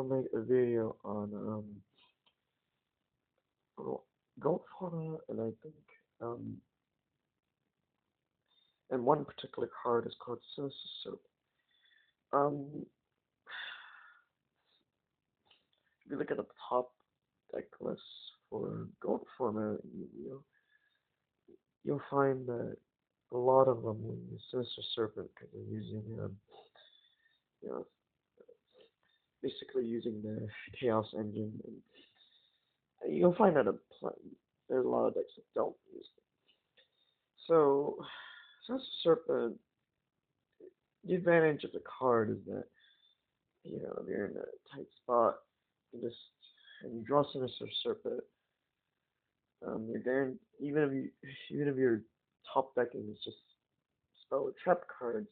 make a video on goat fauna, and I think um and one particular card is called Sinister Serpent. Um, if you look at the top deck list for goat fauna in Yu-Gi-Oh, you'll find that a lot of them will use Sinister Serpent because they're using you know basically using the Chaos engine, and you'll find that there's a lot of decks that don't use it. So Sinister Serpent, the advantage of the card is that if you're in a tight spot, you just and you draw Sinister Serpent, you're guaranteed even if your top decking is just spell or trap cards,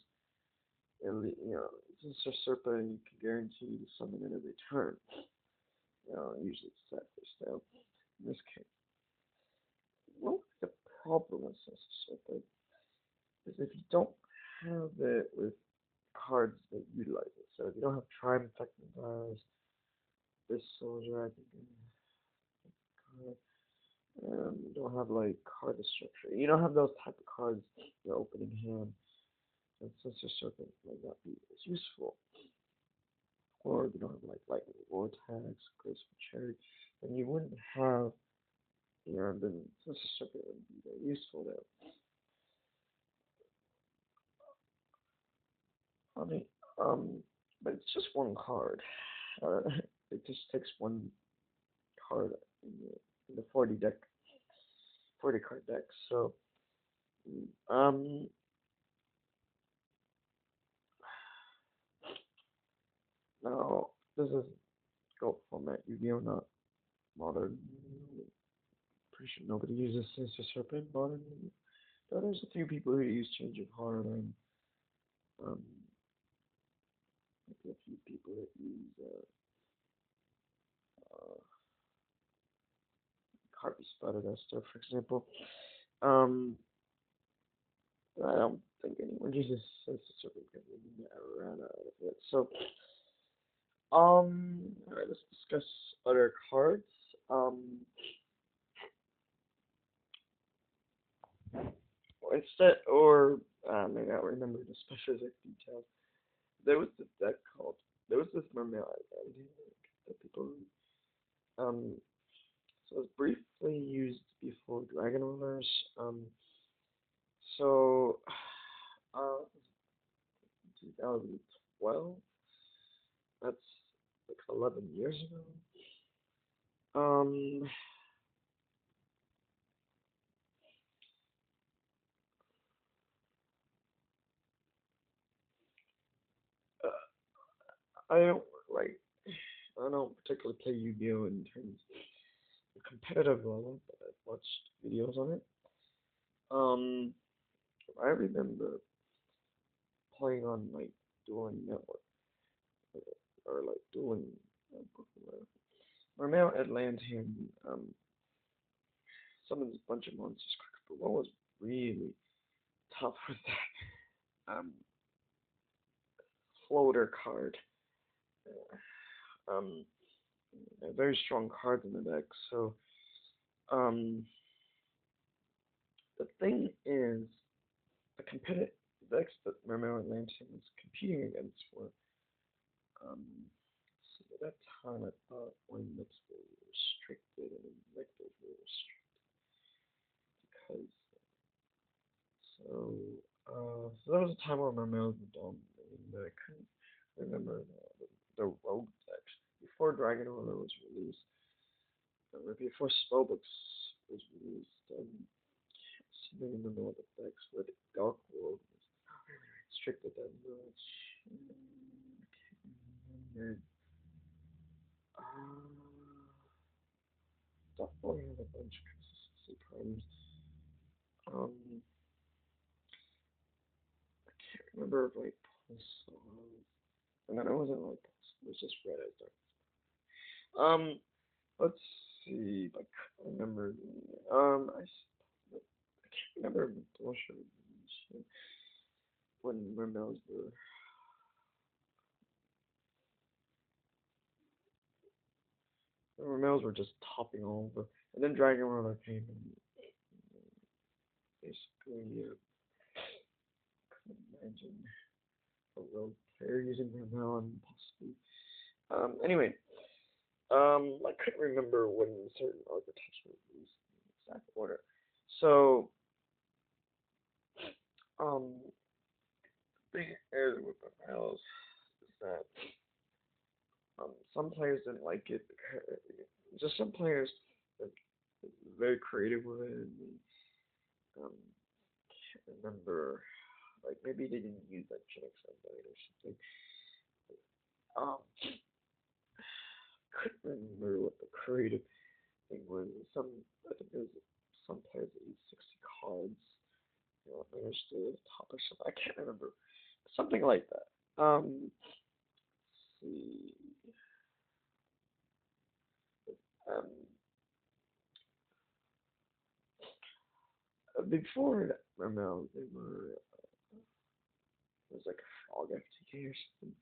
Sinister Serpent you can guarantee to summon it every turn. Usually it's set for style. In this case, what the problem with Sinister Serpent is if you don't have it with cards that utilize it. So if you don't have Triumph Technodars, this soldier, I think, you don't have like card destruction. You don't have those type of cards in your opening hand. And Sinister Serpent might not be as useful. Or if you don't have like Lightning Vortex, Graceful Cherry, then you wouldn't have, then Sinister Serpent would be very useful there. I mean, but it's just one card. Uh, it just takes one card in the 40 card deck. So, um, now this is Gold format Yu-Gi-Oh, not modern. Pretty sure nobody uses Sinister Serpent modern. But there's a few people who use Change of Heart and um, maybe a few people that use uh, Harpy Spotted Esther, for example. Um, I don't think anyone uses Sinister Serpent because we never ran out of it. So, alright, let's discuss other cards. Um, instead, or maybe I don't remember the specific details. There was this deck called, there was this Mermaid Island that people, um, so it was briefly used before Dragon Rulers. So, 2012, that's like 11 years ago. Um, I don't like, I don't particularly play Yu-Gi-Oh in terms of competitive level, but I've watched videos on it. Um, I remember playing on like Dueling Network or like Dueling or now Atlantean summons a bunch of monsters quick, but what was really tough was that floater card. Um, very strong cards in the deck. So um, the thing is, the competitive decks that Mermaid Atlantean was competing against were so at that time I thought when mix were restricted and vectors were restricted because so so that was a time where Mermaid was dominating, but I couldn't remember the rogue decks before Dragon Order was released. Before Spellbooks was released, I don't remember what the decks were. The Dark World was restricted that much. I can't remember. Dark World had a bunch of consistency problems. Um, I can't remember if like Pulse. And then it wasn't like Pulse. It was just Red as Dark. Let's see. Like I remember. I can't remember bullshit when Mermels were. males were just topping over, and then Dragon Roller came and basically couldn't imagine a real player using Ramel and possibly. Anyway, I couldn't remember when certain archetypes were released in the exact order. So, um, the big error with the Ramels is that some players didn't like it. Just some players are very creative with it. And can't remember, like maybe they didn't use that Gen X Blade or something. Um, couldn't remember what the creative thing was. I think there was some players that used 60 cards. Managed to top or something. I can't remember. Something like that. Let's see. Um, before ML, they were it was like a frog FTK or something,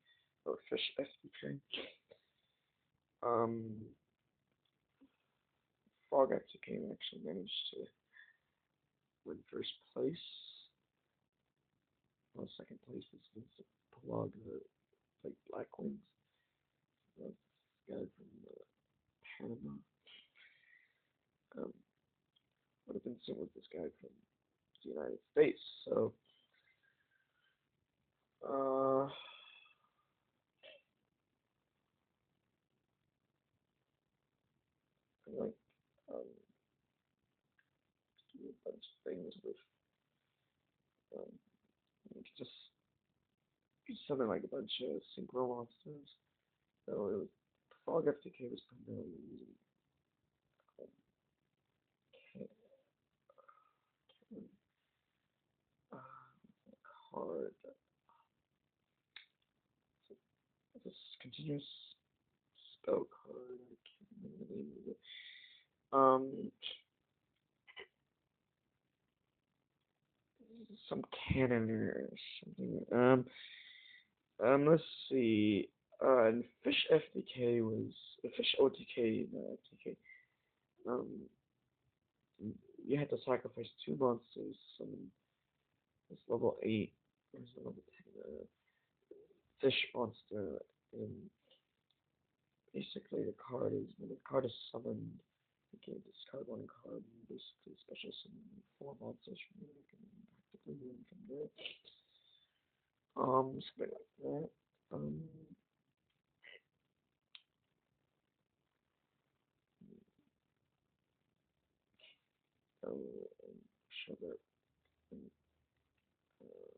or fish FTK. Um, frog FTK actually managed to win first place. Well, second place was Vincent Plug, the like Black Wings. This guy from Panama. Um, would have been similar with this guy from the United States. So, uh, like, um, do a bunch of things with, um, you could just do something like a bunch of synchro monsters. So it was, Frog FTK was primarily using, um, uh, card, this continuous spell card, I can't remember the name of it. Some cannon or something. Let's see. And Fish FTK was Fish OTK, no FTK. Um, you had to sacrifice two monsters. It's level 8. There's a level 10 fish monster, and basically the card is when the card is summoned, you can discard one card and basically special summon 4 monsters from there. You can practically win from there. Something like that. Um, show that. Uh,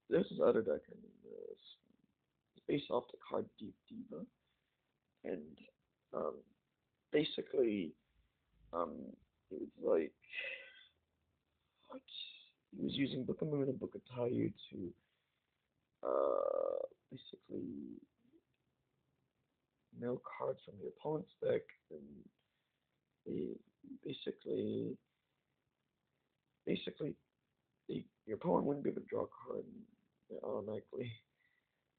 there's this other deck in this. It's based off the card Deep Diva, and um, basically it was like what he was using Book of Moon and Book of Tayu to basically mill cards from the opponent's deck, and they basically basically your opponent wouldn't be able to draw a card, and it automatically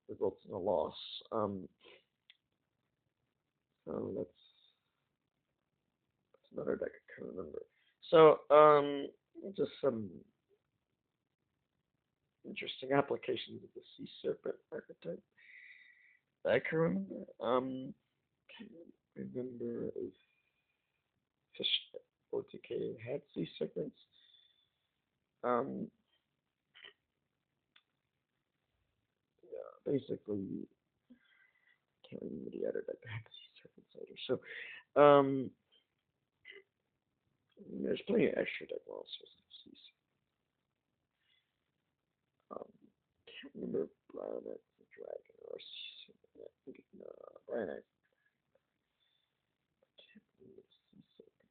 results in a loss. So that's another deck I can remember. So just some interesting applications of the Sea Serpent archetype that I can remember. Can't remember if Fish OTK had Sea Serpents. Um, yeah, basically, can't remember the other deck that had Sea Serpents either. So, there's plenty of extra deck monsters in Sea Serpents. Can't remember Brown X the Dragon or Sea Serpent. I think it's Brown X. I can't remember Sea Serpent.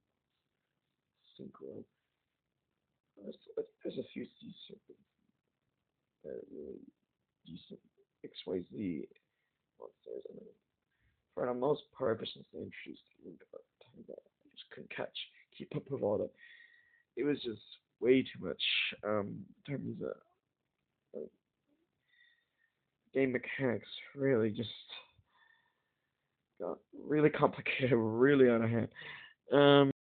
Synchro. There's a few Sea Serpents that are really decent XYZ monsters. I mean, for the most part, ever since they introduced the Link Up time that I just couldn't keep up with all that. It was just way too much in terms of game mechanics. Really, just got really complicated, really out of hand. Um,